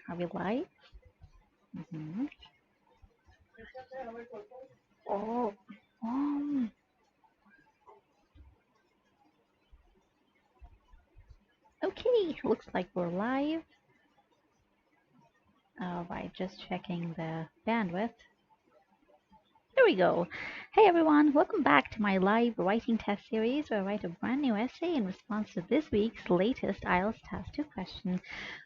Are we live? Oh, um, okay. Looks like we're live. All right, just checking the bandwidth. There we go. Hey everyone, welcome back to my live writing test series where I write a brand new essay in response to this week's latest IELTS Task 2 question.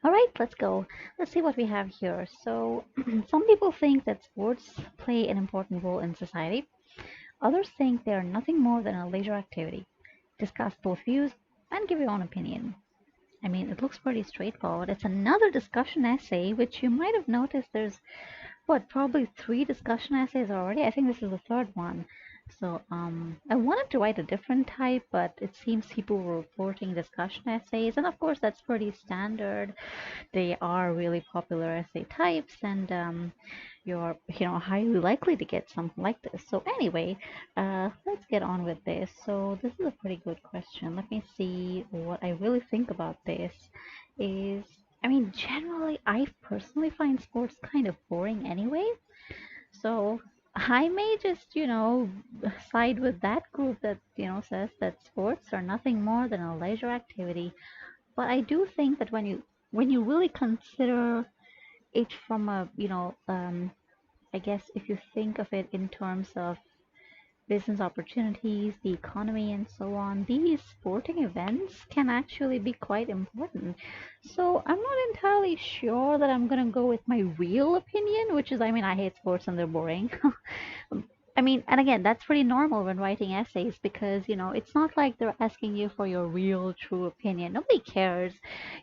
All right, let's go. Let's see what we have here. So, some people think that sports play an important role in society. Others think they are nothing more than a leisure activity. Discuss both views and give your own opinion. I mean, it looks pretty straightforward. It's another discussion essay, which you might have noticed there's, what, probably 3 discussion essays already? I think this is the third one. So I wanted to write a different type, but it seems people were reporting discussion essays, and of course that's pretty standard. They are really popular essay types, and you're highly likely to get something like this. So anyway, let's get on with this. So this is a pretty good question. Let me see what I really think about this. Is I mean, generally, I personally find sports kind of boring anyway. So I may just, side with that group that, says that sports are nothing more than a leisure activity. But I do think that when you really consider it from a, I guess if you think of it in terms of business opportunities, the economy, and so on, these sporting events can actually be quite important. So I'm not entirely sure that I'm gonna go with my real opinion, which is, I mean, I hate sports and they're boring. I mean, and again, that's pretty normal when writing essays because, it's not like they're asking you for your real, true opinion. Nobody cares.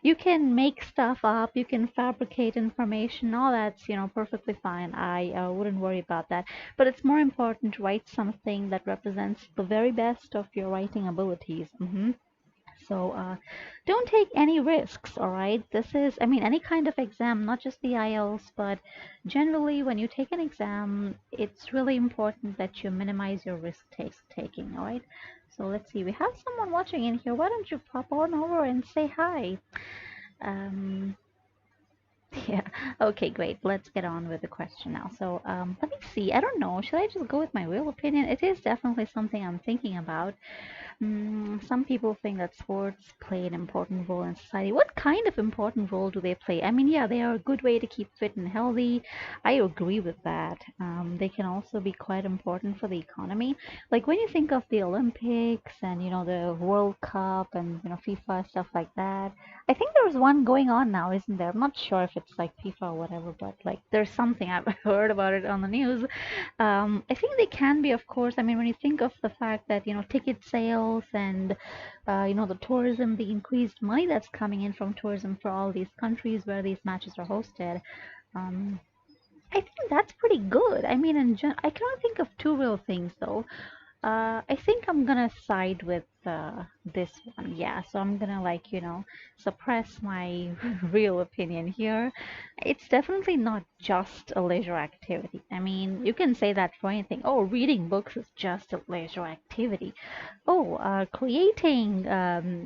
You can make stuff up, you can fabricate information, all that's, perfectly fine. I wouldn't worry about that. But it's more important to write something that represents the very best of your writing abilities. So don't take any risks, all right? This is, I mean, any kind of exam, not just the IELTS, but generally when you take an exam, it's really important that you minimize your risk taking, all right? So let's see, we have someone watching in here. Why don't you pop on over and say hi? Um, yeah. Okay, great. Let's get on with the question now. So let me see. I don't know. Should I just go with my real opinion? It is definitely something I'm thinking about. Some people think that sports play an important role in society. What kind of important role do they play? I mean, yeah, they are a good way to keep fit and healthy. I agree with that. They can also be quite important for the economy. Like when you think of the Olympics and the World Cup and FIFA stuff like that. I think there's one going on now, isn't there? I'm not sure if it's like FIFA or whatever, but like there's something I've heard about it on the news. I think they can be, of course. I mean, when you think of the fact that ticket sales and the tourism, the increased money that's coming in from tourism for all these countries where these matches are hosted, um, I think that's pretty good. I mean, I cannot think of two real things though. I think I'm gonna side with this one. Yeah, so I'm gonna suppress my real opinion here. It's definitely not just a leisure activity. I mean, you can say that for anything. Oh, reading books is just a leisure activity. Oh, creating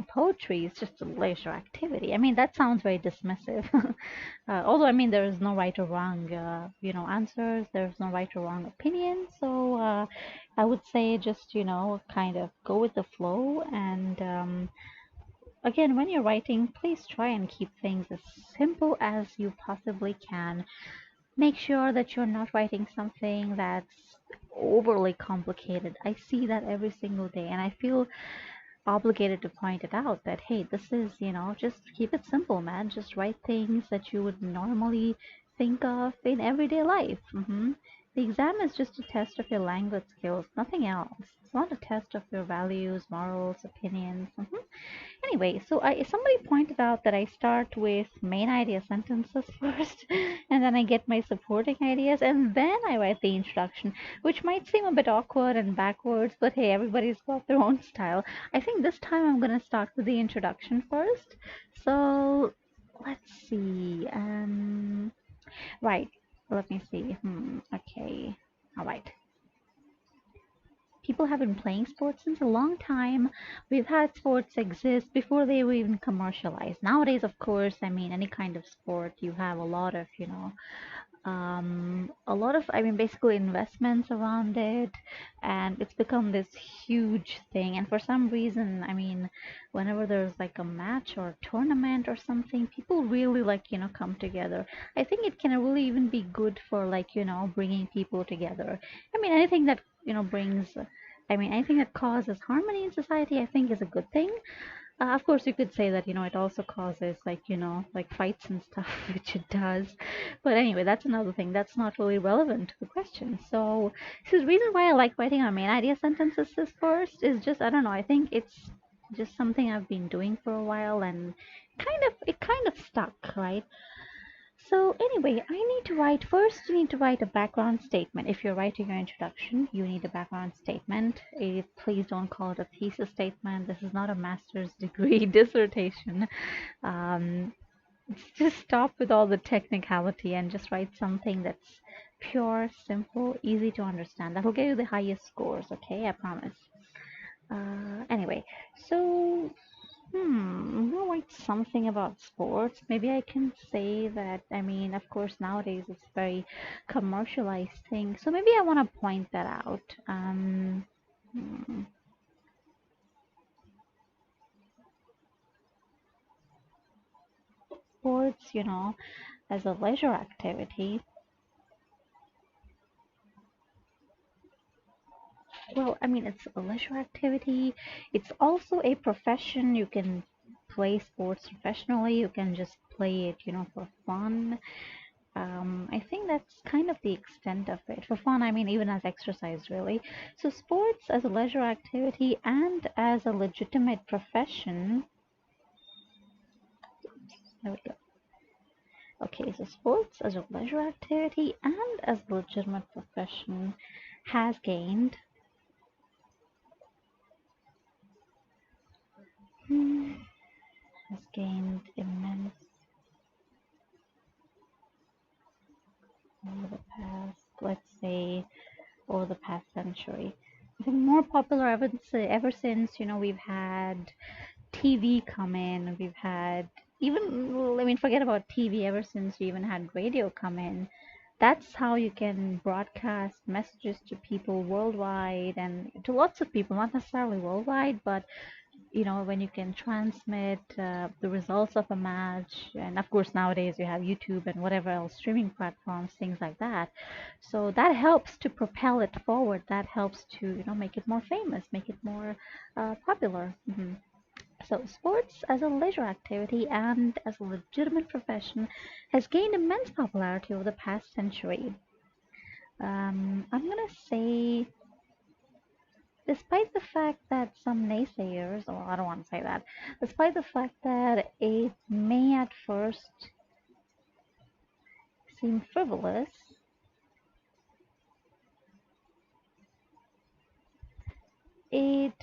poetry is just a leisure activity. I mean, that sounds very dismissive. Although, I mean, there is no right or wrong, answers. There's no right or wrong opinion. So I would say just, kind of go with the flow. And again, when you're writing, please try and keep things as simple as you possibly can. Make sure that you're not writing something that's overly complicated. I see that every single day, and I feel obligated to point it out that, hey, this is, just keep it simple, man. Just write things that you would normally think of in everyday life. The exam is just a test of your language skills, nothing else. It's not a test of your values, morals, opinions. Anyway, so somebody pointed out that I start with main idea sentences first, and then I get my supporting ideas, and then I write the introduction, which might seem a bit awkward and backwards, but hey, everybody's got their own style. I think this time I'm gonna start with the introduction first. So let's see. Right. Let me see. Okay. All right. people have been playing sports since a long time. We've had sports exist before they were even commercialized. Nowadays, of course, I mean, any kind of sport, you have a lot of, I mean, basically investments around it, and it's become this huge thing. And for some reason, I mean, whenever there's like a match or a tournament or something, people really like, come together. I think it can really even be good for like, bringing people together. I mean, anything that, anything that causes harmony in society, I think is a good thing. Of course, you could say that, it also causes like, like fights and stuff, which it does. But anyway, that's another thing. That's not really relevant to the question. So the reason why I like writing our main idea sentences is first is just, I don't know, I think it's just something I've been doing for a while and it kind of stuck, right? So anyway, you need to write a background statement. If you're writing your introduction, you need a background statement. Please don't call it a thesis statement. This is not a master's degree dissertation. Um, just stop with all the technicality and just write something that's pure, simple, easy to understand. That'll get you the highest scores, okay? I promise. Anyway, so I'm gonna write something about sports. Maybe I can say that, I mean, of course, nowadays it's very commercialized thing. So maybe I want to point that out. Sports, as a leisure activity. Well, I mean, it's a leisure activity. It's also a profession. You can play sports professionally. You can just play it, for fun. I think that's kind of the extent of it. For fun, I mean, even as exercise, really. So, sports as a leisure activity and as a legitimate profession. There we go. Okay, so sports as a leisure activity and as a legitimate profession has gained. Has gained immense over the past, let's say, over the past century. I think more popular ever since, we've had TV come in, we've had even, well, I mean, forget about TV, ever since we even had radio come in. That's how you can broadcast messages to people worldwide and to lots of people, not necessarily worldwide, but when you can transmit the results of a match. And of course, nowadays you have YouTube and whatever else, streaming platforms, things like that. So that helps to propel it forward. That helps to, make it more famous, make it more popular. So sports as a leisure activity and as a legitimate profession has gained immense popularity over the past century. I'm going to say, despite the fact that some naysayers, or I don't want to say that, despite the fact that it may at first seem frivolous, it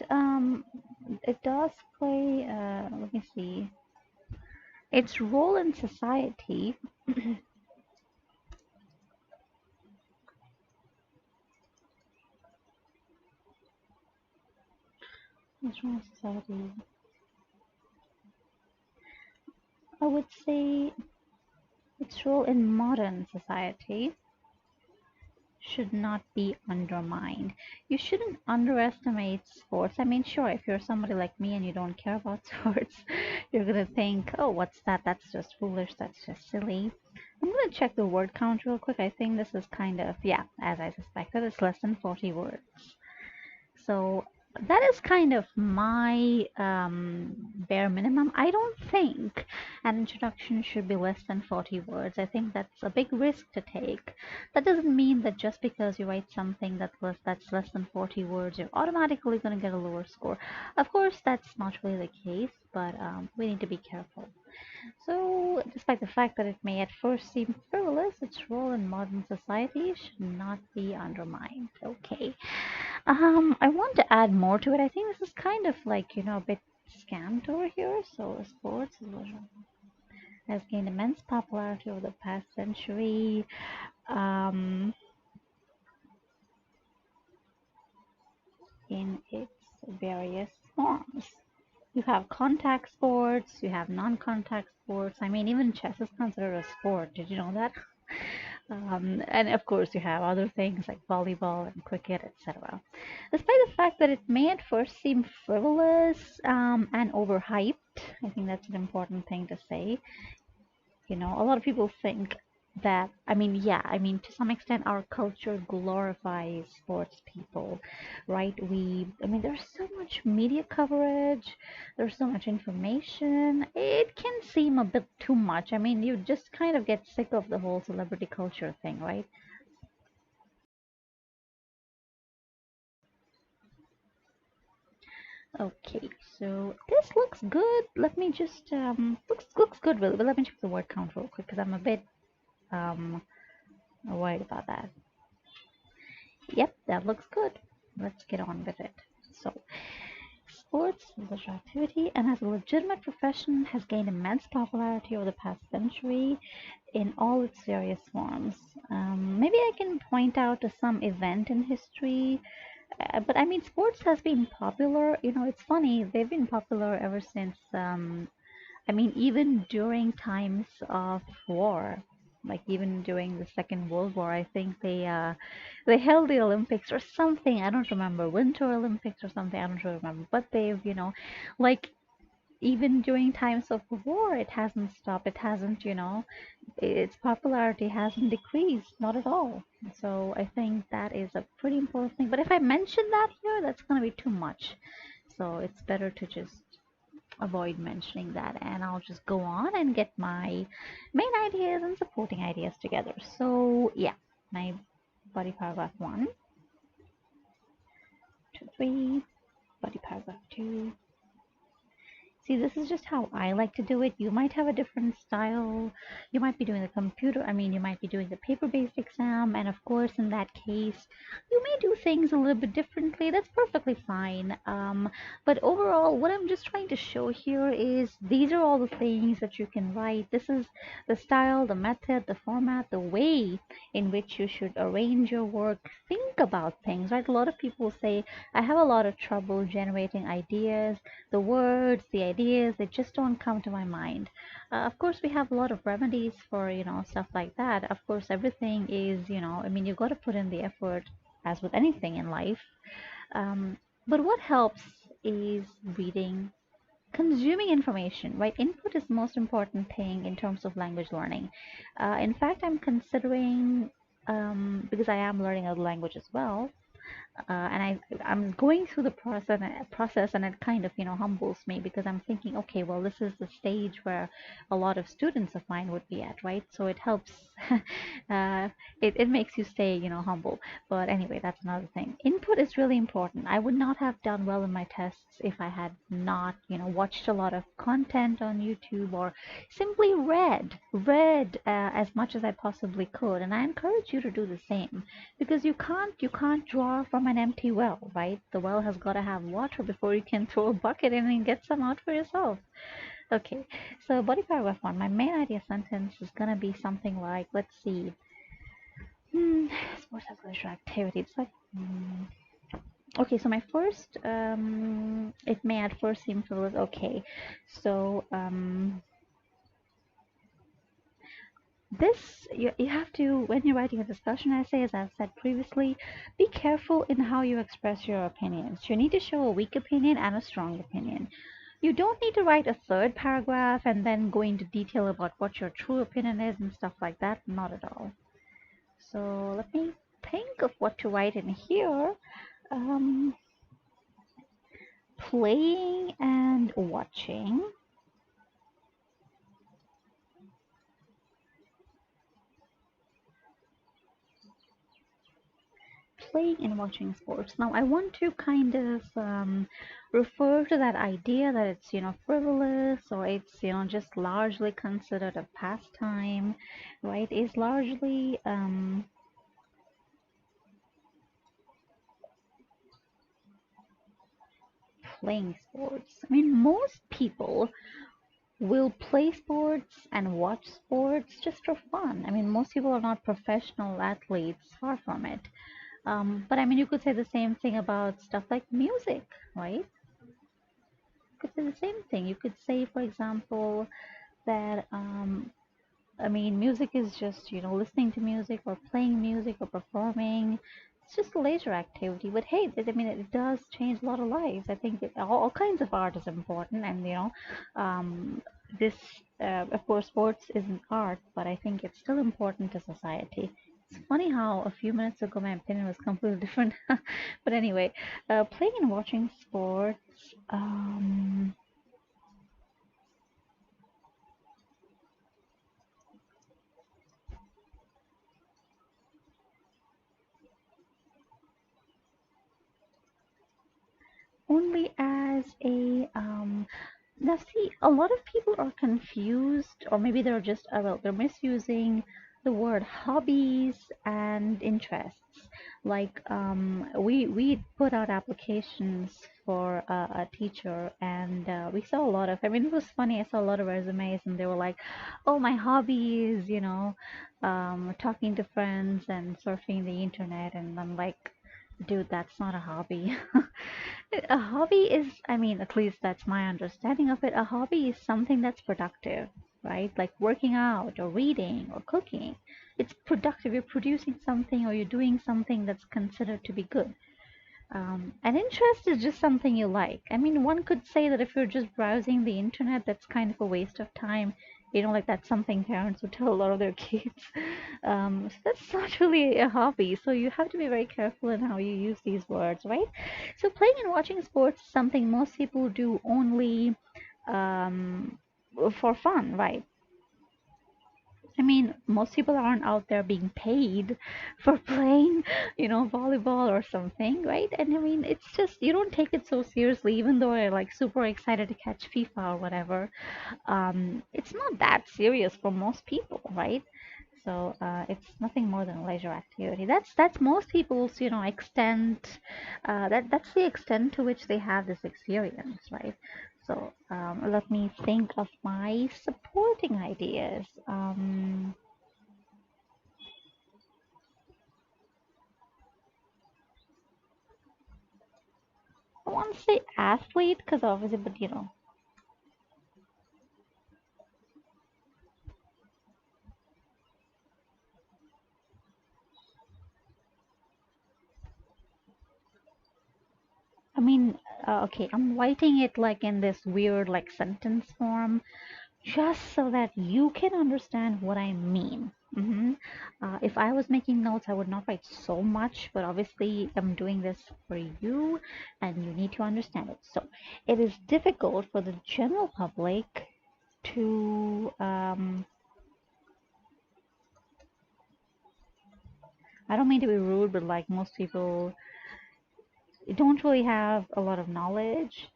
does play, let me see, its role in society. Its role in society. I would say its role in modern society should not be undermined. You shouldn't underestimate sports. I mean, sure, if you're somebody like me and you don't care about sports, you're gonna think, oh, what's that? That's just foolish. That's just silly. I'm gonna check the word count real quick. I think this is kind of, yeah, as I suspected, it's less than 40 words. So that is kind of my bare minimum. I don't think an introduction should be less than 40 words. I think that's a big risk to take. That doesn't mean that just because you write something that's less than 40 words, you're automatically going to get a lower score. Of course, that's not really the case, but we need to be careful. So, despite the fact that it may at first seem frivolous, its role in modern society should not be undermined. Okay. I want to add more to it. I think this is kind of like, a bit scammed over here. So, sports has gained immense popularity over the past century. Um, in its various forms. You have contact sports, you have non-contact sports. I mean, even chess is considered a sport. Did you know that? And of course, you have other things like volleyball and cricket, etc. Despite the fact that it may at first seem frivolous and overhyped, I think that's an important thing to say. You know, a lot of people think that, I mean, yeah, I mean, to some extent, our culture glorifies sports people, right? I mean, there's so much media coverage, there's so much information. It can seem a bit too much. I mean, you just kind of get sick of the whole celebrity culture thing, right? Okay, so this looks good. Let me just looks good really, but let me check the word count real quick because I'm a bit um worried about that. Yep, that looks good. Let's get on with it. So, sports is a leisure activity and as a legitimate profession has gained immense popularity over the past century in all its various forms. Maybe I can point out to some event in history, but I mean, sports has been popular. You know, it's funny, they've been popular ever since I mean, even during times of war, like even during the Second World War, I think they held the Olympics or something. I don't remember, Winter Olympics or something. I don't really remember. But they've, like even during times of war, it hasn't stopped. It hasn't, its popularity hasn't decreased, not at all. So I think that is a pretty important thing. But if I mention that here, that's going to be too much. So it's better to just avoid mentioning that and I'll just go on and get my main ideas and supporting ideas together. So yeah, my body paragraph 1, 2, 3, body paragraph 2. See, this is just how I like to do it. You might have a different style. You might be doing the computer, I mean, you might be doing the paper-based exam, and of course, in that case, you may do things a little bit differently. That's perfectly fine. But overall, what I'm just trying to show here is these are all the things that you can write. This is the style, the method, the format, the way in which you should arrange your work. Think about things, right? A lot of people say, I have a lot of trouble generating ideas, the words, the ideas, they just don't come to my mind. Of course, we have a lot of remedies for, stuff like that. Of course, everything is, I mean, you got to put in the effort as with anything in life. But what helps is reading, consuming information, right? Input is the most important thing in terms of language learning. In fact, I'm considering, because I am learning a language as well, and I'm going through the process, and it kind of humbles me because I'm thinking, okay, well, this is the stage where a lot of students of mine would be at, right? So it helps, it makes you stay humble. But anyway, that's another thing. Input is really important. I would not have done well in my tests if I had not watched a lot of content on YouTube or simply read as much as I possibly could. And I encourage you to do the same because you can't draw from an empty well, right? The well has got to have water before you can throw a bucket in and get some out for yourself. Okay, so body paragraph 1, my main idea sentence is gonna be something like, let's see, sports as leisure activity. It's like, okay, so my first, it may at first seem frivolous. Okay, so this you have to, when you're writing a discussion essay, as I've said previously, be careful in how you express your opinions. You need to show a weak opinion and a strong opinion. You don't need to write a third paragraph and then go into detail about what your true opinion is and stuff like that. Not at all. So let me think of what to write in here. Playing and watching. Playing and watching sports. Now, I want to kind of refer to that idea that it's, frivolous or it's, just largely considered a pastime, right? Is largely playing sports. I mean, most people will play sports and watch sports just for fun. I mean, most people are not professional athletes, far from it. But I mean, you could say the same thing about stuff like music, right? You could say the same thing. You could say, for example, that I mean, music is just, listening to music or playing music or performing. It's just a leisure activity. But hey, I mean, it does change a lot of lives. I think all kinds of art is important. And, this, of course, sports isn't art, but I think it's still important to society. It's funny how a few minutes ago my opinion was completely different. But anyway, playing and watching sports. Only as a now see, a lot of people are confused, or maybe they're just well, they're misusing the word hobbies and interests. Like we put out applications for a teacher, and we saw a lot of, I mean, it was funny, I saw a lot of resumes, and they were like, oh, my hobby is, talking to friends and surfing the internet. And I'm like, dude, that's not a hobby. A hobby is, I mean, at least that's my understanding of it. A hobby is something that's productive, right? Like working out or reading or cooking. It's productive. You're producing something or you're doing something that's considered to be good. An interest is just something you like. I mean, one could say that if you're just browsing the internet, that's kind of a waste of time. Like that's something parents would tell a lot of their kids. So that's not really a hobby. So you have to be very careful in how you use these words, right? So playing and watching sports is something most people do only um, for fun, right? I mean, most people aren't out there being paid for playing, volleyball or something, right? And I mean, it's just you don't take it so seriously, even though you're like super excited to catch FIFA or whatever. It's not that serious for most people, right? So it's nothing more than a leisure activity. That's most people's, extent. That's the extent to which they have this experience, right? So let me think of my supporting ideas. I want to say athlete because obviously, but I mean, okay, I'm writing it like in this weird like sentence form just so that you can understand what I mean. If I was making notes, I would not write so much, but obviously I'm doing this for you and you need to understand it. So it is difficult for the general public to, I don't mean to be rude, but like most people don't really have a lot of knowledge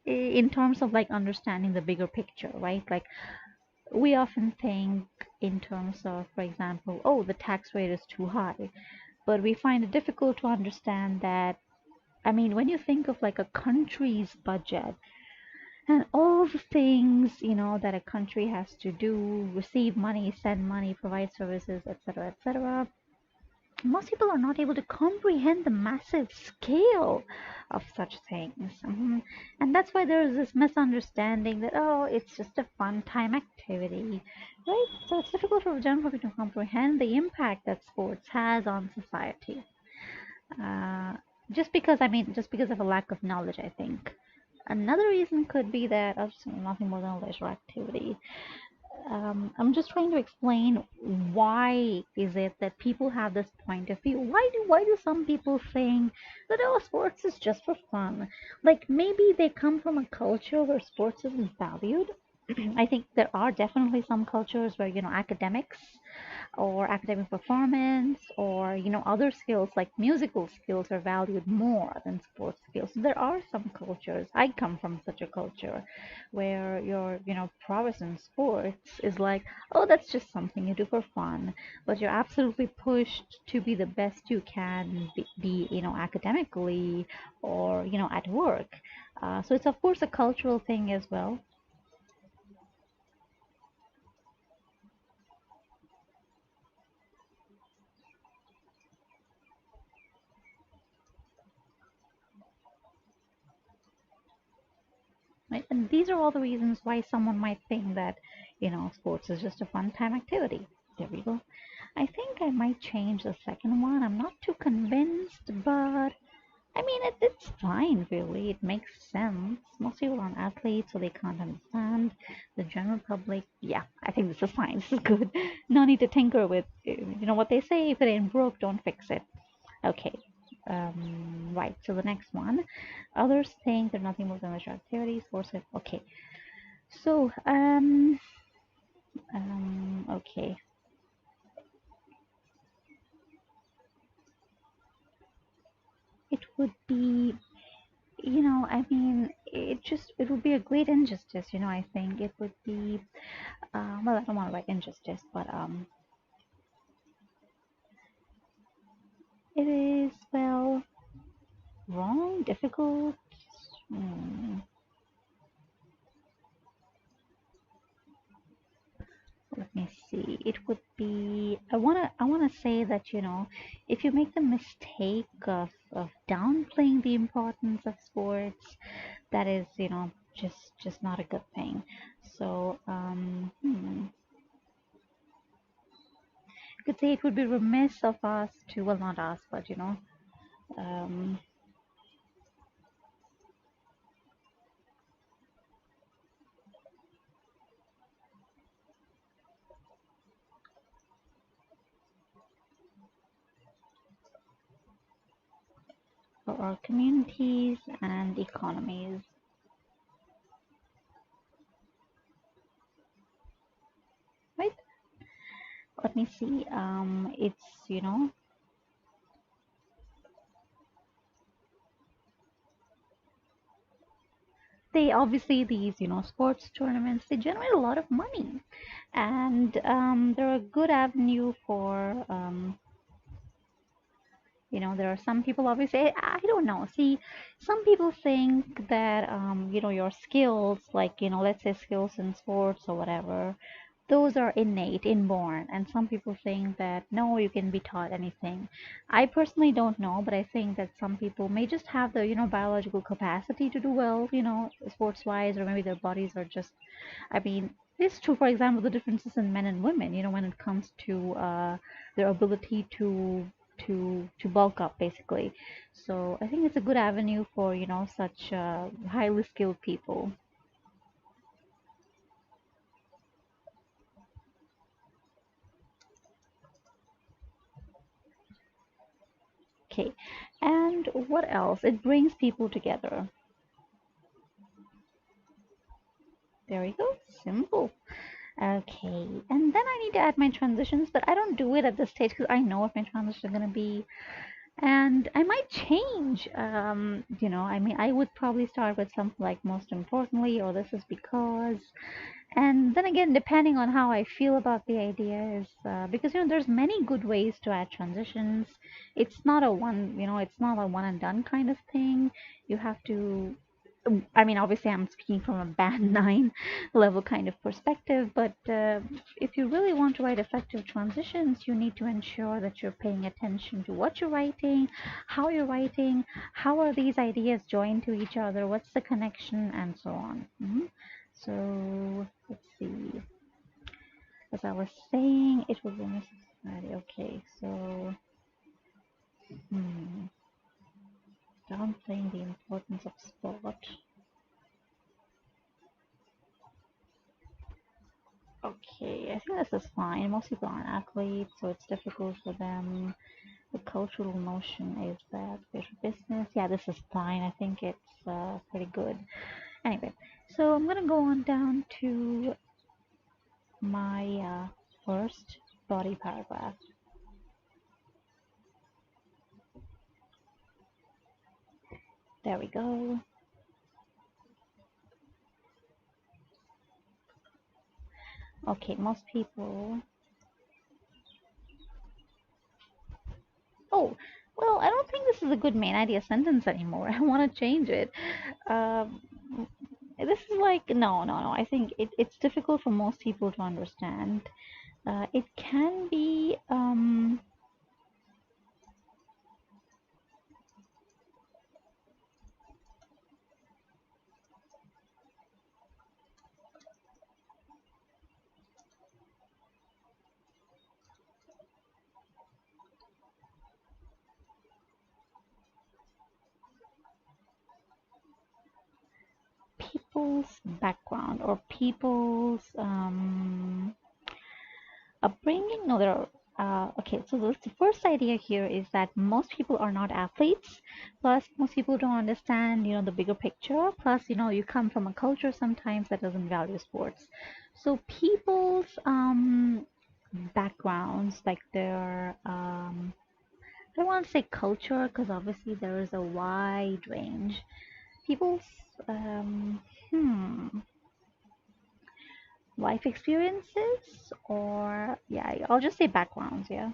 in terms of like understanding the bigger picture, right? Like we often think in terms of, for example, oh, the tax rate is too high, but we find it difficult to understand that. I mean, when you think of like a country's budget and all the things, that a country has to do, receive money, send money, provide services, etc., etc., most people are not able to comprehend the massive scale of such things. And that's why there is this misunderstanding that, oh, it's just a fun time activity, right? So it's difficult for the general public to comprehend the impact that sports has on society. Uh, just because of a lack of knowledge, I think. Another reason could be that it's nothing more than a leisure activity. I'm just trying to explain why is it that people have this point of view. Why do some people think that oh, sports is just for fun? Like maybe they come from a culture where sports isn't valued. I think there are definitely some cultures where academics or academic performance or other skills like musical skills are valued more than sports skills. There are some cultures, I come from such a culture, where your prowess in sports is like, oh, that's just something you do for fun, but you're absolutely pushed to be the best you can be academically or at work. So it's of course a cultural thing as well. And these are all the reasons why someone might think that, sports is just a fun time activity. There we go. I think I might change the second one. I'm not too convinced, but I mean, it's fine, really. It makes sense. Most people aren't athletes, so they can't understand. The general public, yeah, I think this is fine. This is good. No need to tinker with, what they say. If it ain't broke, don't fix it. Okay. Right. So the next one, others think they're nothing more than leisure activities. Force it. Okay. So, okay. It would be, I mean, it would be a great injustice, I think it would be, well, I don't want to write injustice, but it is, well, wrong, difficult. Hmm. Let me see. It would be. I wanna say that if you make the mistake of downplaying the importance of sports, that is just not a good thing. So I could say it would be remiss of us to, well, not us, but um, for our communities and economies. Right? Let me see. It's they obviously, these sports tournaments, they generate a lot of money, and they're a good avenue for there are some people, obviously, I don't know. See, some people think that your skills, like let's say skills in sports or whatever, those are innate, inborn, and some people think that no, you can be taught anything. I personally don't know, but I think that some people may just have the biological capacity to do well, sports wise, or maybe their bodies are just, I mean, it's true, for example, the differences in men and women, when it comes to their ability to bulk up, basically. So I think it's a good avenue for such highly skilled people. Okay, and what else? It brings people together. There we go. Simple. Okay, and then I need to add my transitions, but I don't do it at this stage because I know what my transitions are going to be. And I might change. I mean, I would probably start with something like most importantly, or this is because. And then again, depending on how I feel about the idea is because there's many good ways to add transitions. It's not a one and done kind of thing. You have to. I mean, obviously, I'm speaking from a band nine level kind of perspective, but if you really want to write effective transitions, you need to ensure that you're paying attention to what you're writing, how are these ideas joined to each other, what's the connection, and so on. So let's see. As I was saying, it was in a society. Okay, so hmm, downplaying the importance of sport. Okay, I think this is fine. Most people aren't athletes, so it's difficult for them. The cultural notion is that there's business. Yeah, this is fine. I think it's pretty good. Anyway, so I'm gonna go on down to my first body paragraph. There we go. Okay, most people. Oh, well, I don't think this is a good main idea sentence anymore. I want to change it. Um, this is like, no, no, no. I think it's difficult for most people to understand. It can be, people's background or people's upbringing. No, there are. Okay, so the first idea here is that most people are not athletes. Plus, most people don't understand, the bigger picture. Plus, you come from a culture sometimes that doesn't value sports. So people's backgrounds, like their I don't want to say culture because obviously there is a wide range. People's um, hmm, life experiences, or yeah, I'll just say backgrounds. Yeah,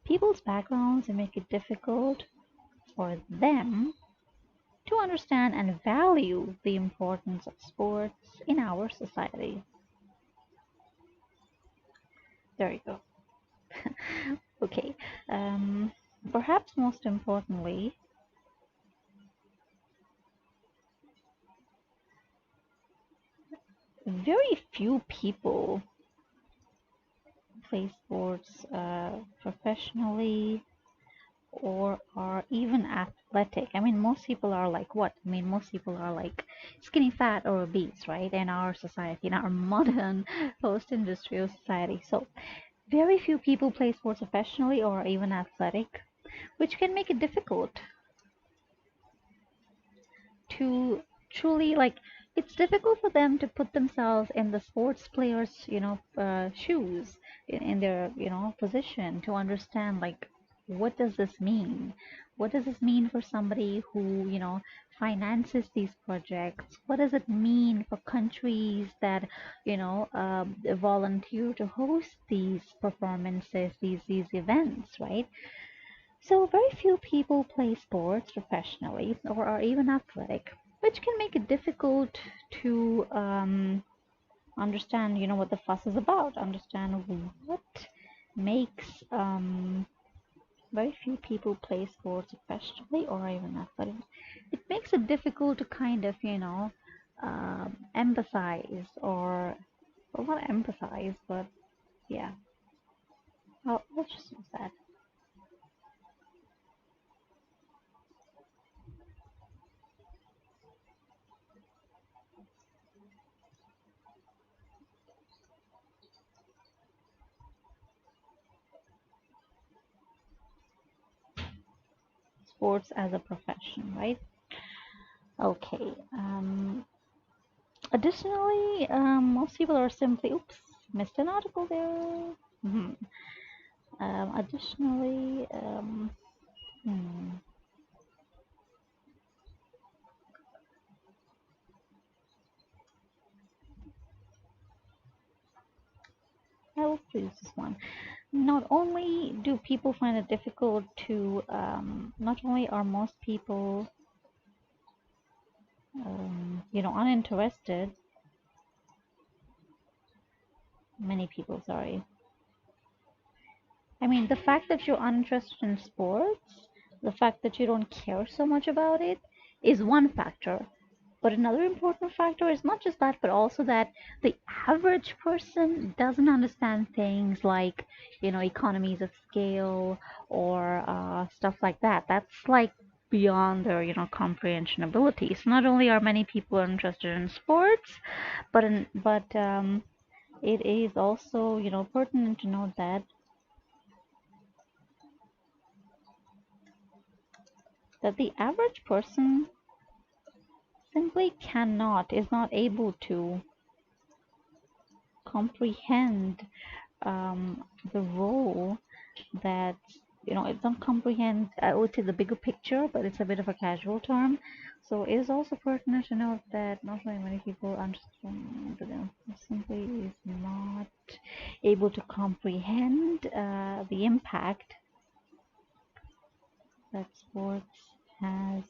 people's backgrounds make it difficult for them to understand and value the importance of sports in our society. There you go. Okay. Um, Perhaps most importantly, very few people play sports professionally or are even athletic. I mean, most people are like what? I mean, most people are like skinny, fat, or obese, right? In our society, in our modern post-industrial society. So, very few people play sports professionally or even athletic, which can make it difficult to truly like it's difficult for them to put themselves in the sports players shoes in their position to understand like what does this mean, what does this mean for somebody who finances these projects, what does it mean for countries that volunteer to host these performances, these events, right? So very few people play sports professionally or are even athletic, which can make it difficult to understand, what the fuss is about, understand what makes very few people play sports professionally or even athletic. It makes it difficult to kind of, empathize or, well, not empathize, but yeah, I'll just use that. Sports as a profession, right? Okay. Additionally, most people are simply, oops, missed an article there. Mhm. Additionally, hmm, I will choose this one. Not only do people find it difficult to, not only are most people, uninterested, many people, sorry. I mean, the fact that you're uninterested in sports, the fact that you don't care so much about it, is one factor. But another important factor is not just that, but also that the average person doesn't understand things like, economies of scale or stuff like that. That's like beyond their, comprehension ability. So not only are many people interested in sports, but it is also, pertinent to note that the average person simply cannot, is not able to comprehend the role that it's not comprehend, I would say, the bigger picture, but it's a bit of a casual term. So it is also pertinent to note that not very many people understand, simply is not able to comprehend the impact that sports has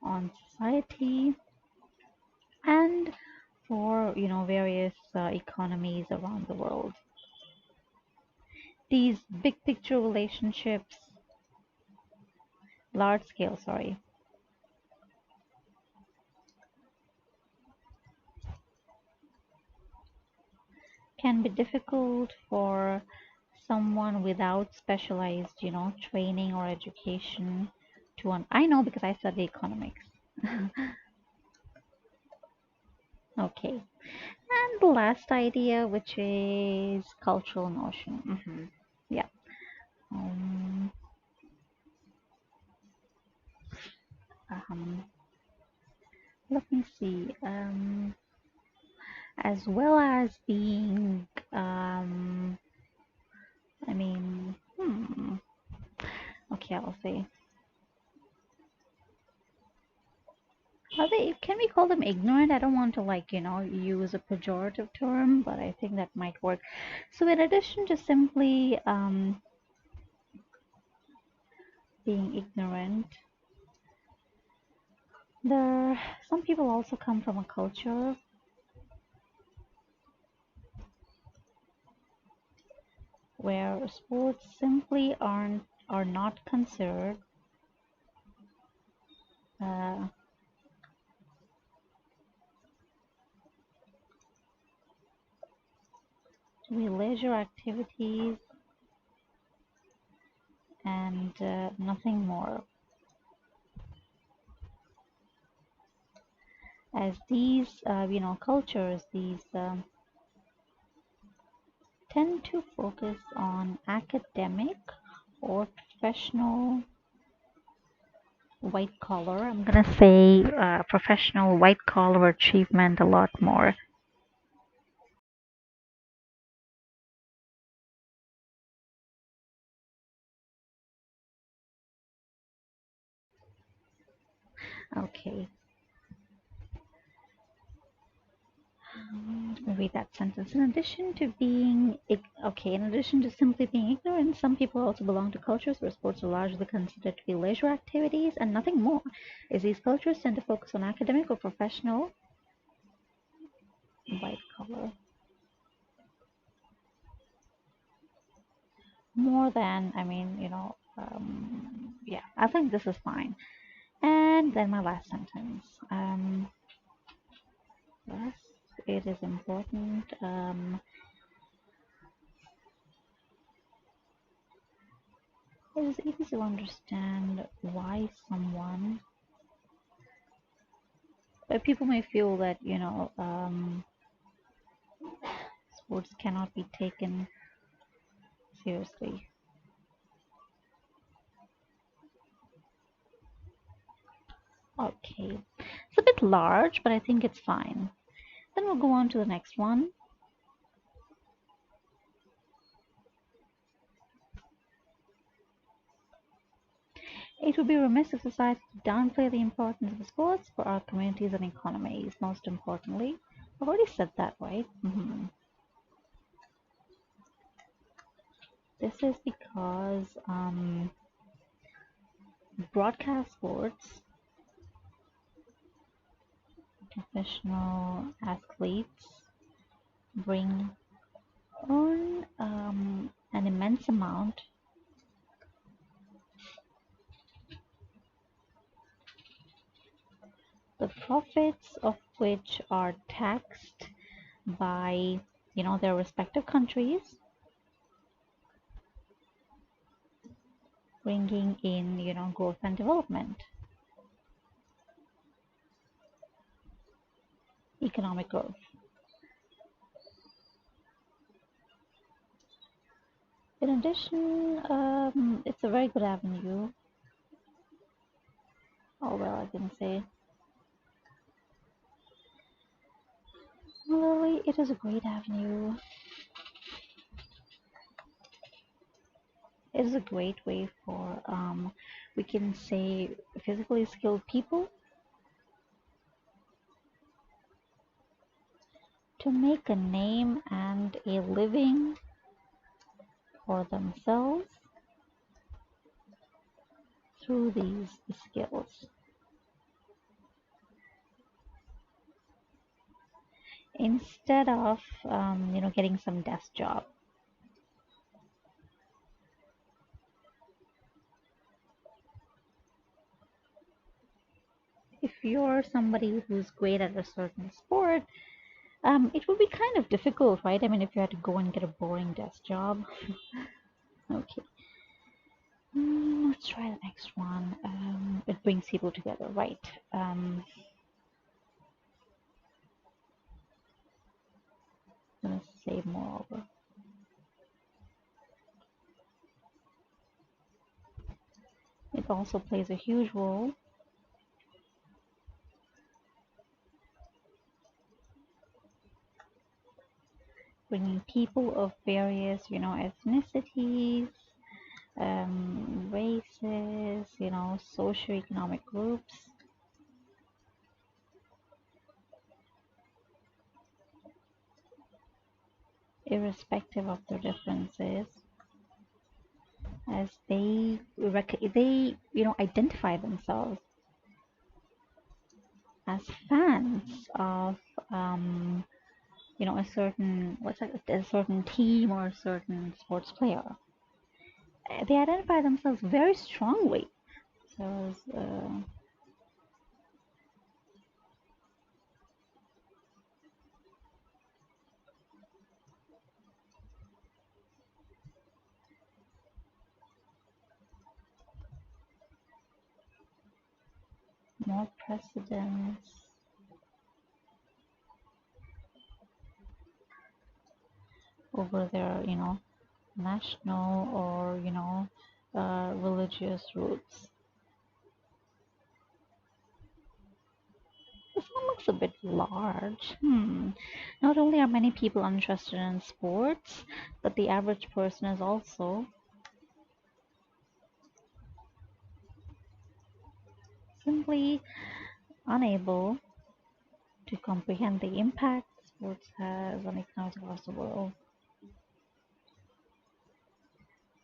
on society and for various economies around the world. These big picture relationships, large scale, sorry, can be difficult for someone without specialized, training or education I know because I study economics. Okay. And the last idea, which is cultural notion. Yeah. Um, um, Let me see. As well as being, I mean, okay, I'll say. Can we call them ignorant? I don't want to use a pejorative term, but I think that might work. So in addition to simply being ignorant, some people also come from a culture where sports simply are not considered uh, to be leisure activities and nothing more. As these, cultures, these tend to focus on academic or professional white collar. I'm gonna say professional white collar achievement a lot more. Okay. Read that sentence. In addition to in addition to simply being ignorant, some people also belong to cultures where sports are largely considered to be leisure activities and nothing more, as these cultures tend to focus on academic or professional white collar more than, yeah, I think this is fine. And then my last sentence. Yes, it is important. It is easy to understand why but people may feel that, sports cannot be taken seriously. Okay, it's a bit large, but I think it's fine. Then we'll go on to the next one. It would be remiss if society downplay the importance of sports for our communities and economies, most importantly. I've already said that, right? This is because broadcast sports, professional athletes bring earn an immense amount the profits of which are taxed by their respective countries, bringing in growth and development, economic growth. In addition, it's a very good avenue. Oh well, I can say similarly, it is a great avenue. It is a great way for we can say physically skilled people to make a name and a living for themselves through these skills instead of getting some desk job. If you're somebody who's great at a certain sport, it would be kind of difficult, right? I mean, if you had to go and get a boring desk job. Okay. let's try the next one. It brings people together, right? Let's say moreover. It also plays a huge role bringing people of various, ethnicities, races, socioeconomic groups, irrespective of their differences, as they identify themselves as fans of a certain a certain team or a certain sports player. They identify themselves very strongly. So more precedence over their, national or, religious roots. This one looks a bit large. Not only are many people interested in sports, but the average person is also simply unable to comprehend the impact sports has on economies across the world.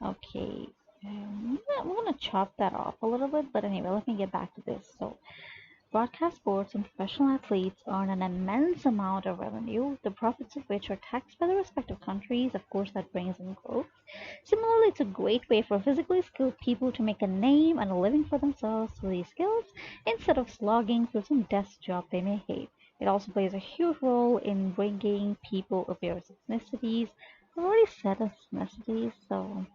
Okay, I'm gonna chop that off a little bit, but anyway, let me get back to this. So, broadcast sports and professional athletes earn an immense amount of revenue, the profits of which are taxed by the respective countries. Of course, that brings in growth. Similarly, it's a great way for physically skilled people to make a name and a living for themselves through these skills instead of slogging through some desk job they may hate. It also plays a huge role in bringing people of various ethnicities. I've already said ethnicities, so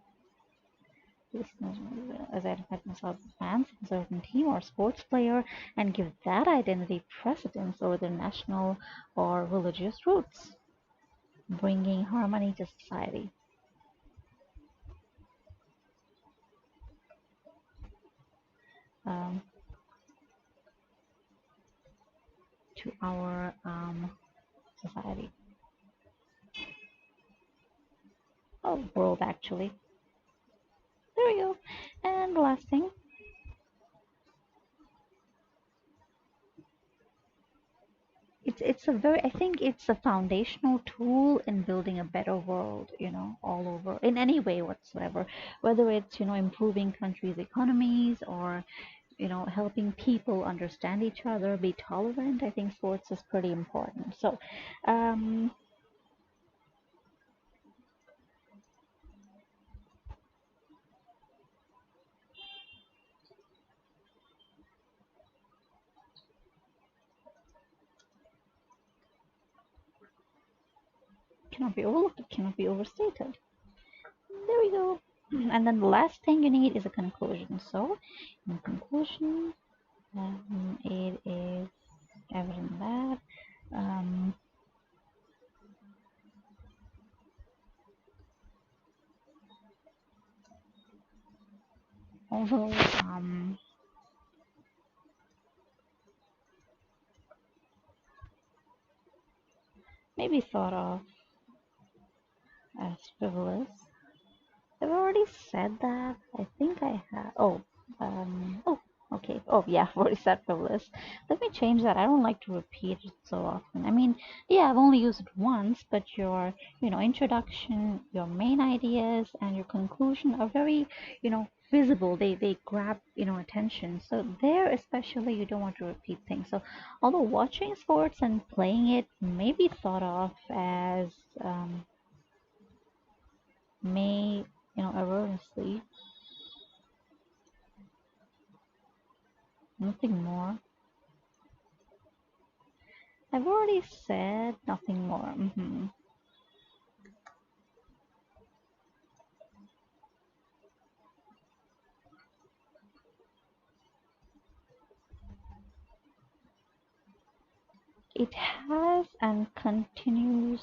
as identify themselves as fans of a certain team or sports player and give that identity precedence over their national or religious roots, bringing harmony to society. Um, to our society. Oh, world actually. There we go. And the last thing, it's a very, I think it's a foundational tool in building a better world, all over in any way whatsoever, whether it's improving countries' economies or helping people understand each other, be tolerant. I think sports is pretty important. So um cannot be overlooked, it cannot be overstated. There we go. And then the last thing you need is a conclusion. So in conclusion, it is evident that although maybe thought of as frivolous, I've already said that. I think I have. Oh, okay. Oh, yeah, I've already said frivolous. Let me change that. I don't like to repeat it so often. I mean, yeah, I've only used it once, but your, introduction, your main ideas, and your conclusion are very, visible. They grab, attention. So there, especially, you don't want to repeat things. So, although watching sports and playing it may be thought of as may erroneously, nothing more. I've already said nothing more. It has and continues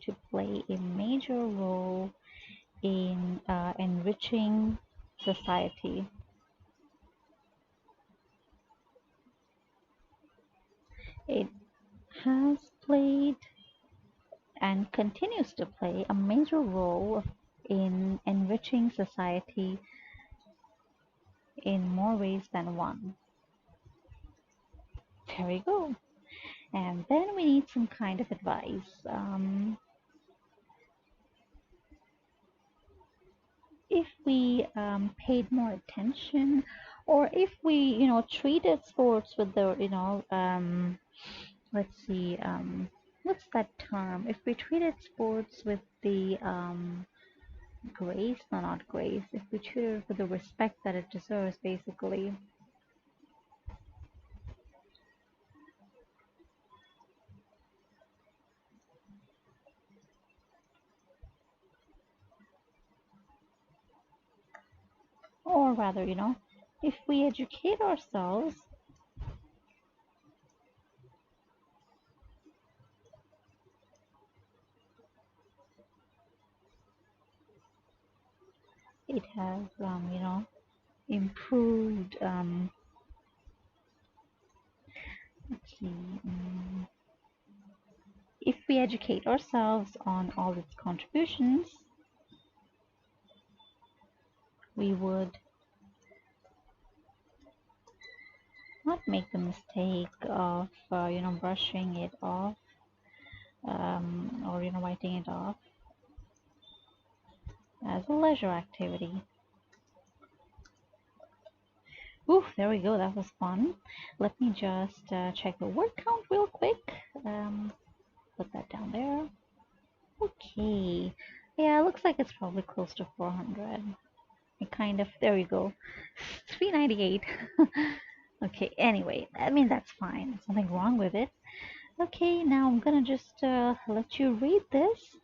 to play a major role in enriching society. It has played and continues to play a major role in enriching society in more ways than one. There we go. And then we need some kind of advice. If we paid more attention, or if we, treated sports with the, let's see, what's that term? If we treated sports with the grace, no, not grace, if we treated it with the respect that it deserves, basically. Or rather, if we educate ourselves, it has, improved, let's see, if we educate ourselves on all its contributions, we would not make the mistake of, brushing it off, or, writing it off as a leisure activity. Ooh, there we go. That was fun. Let me just check the word count real quick. Put that down there. Okay. Yeah, it looks like it's probably close to 400. It kind of, there we go. 398. Okay, anyway, I mean, that's fine. There's nothing wrong with it. Okay, now I'm gonna just let you read this.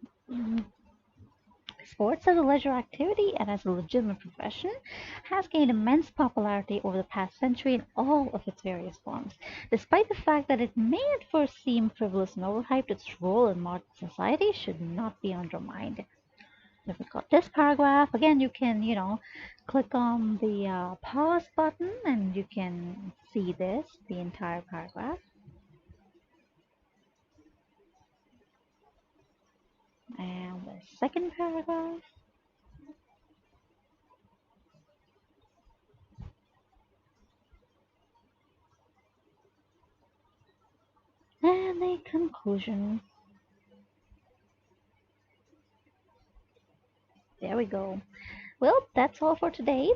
Sports as a leisure activity and as a legitimate profession has gained immense popularity over the past century in all of its various forms. Despite the fact that it may at first seem frivolous and overhyped, its role in modern society should not be undermined. If we got this paragraph, again, you can, click on the pause button and you can see this, the entire paragraph. And the second paragraph. And the conclusion. There we go. Well, that's all for today.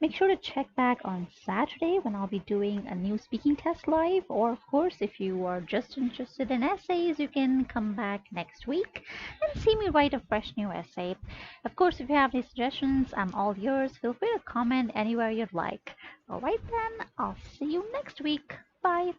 Make sure to check back on Saturday when I'll be doing a new speaking test live. Or, of course, if you are just interested in essays, you can come back next week and see me write a fresh new essay. Of course, if you have any suggestions, I'm all yours. Feel free to comment anywhere you'd like. Alright then, I'll see you next week. Bye.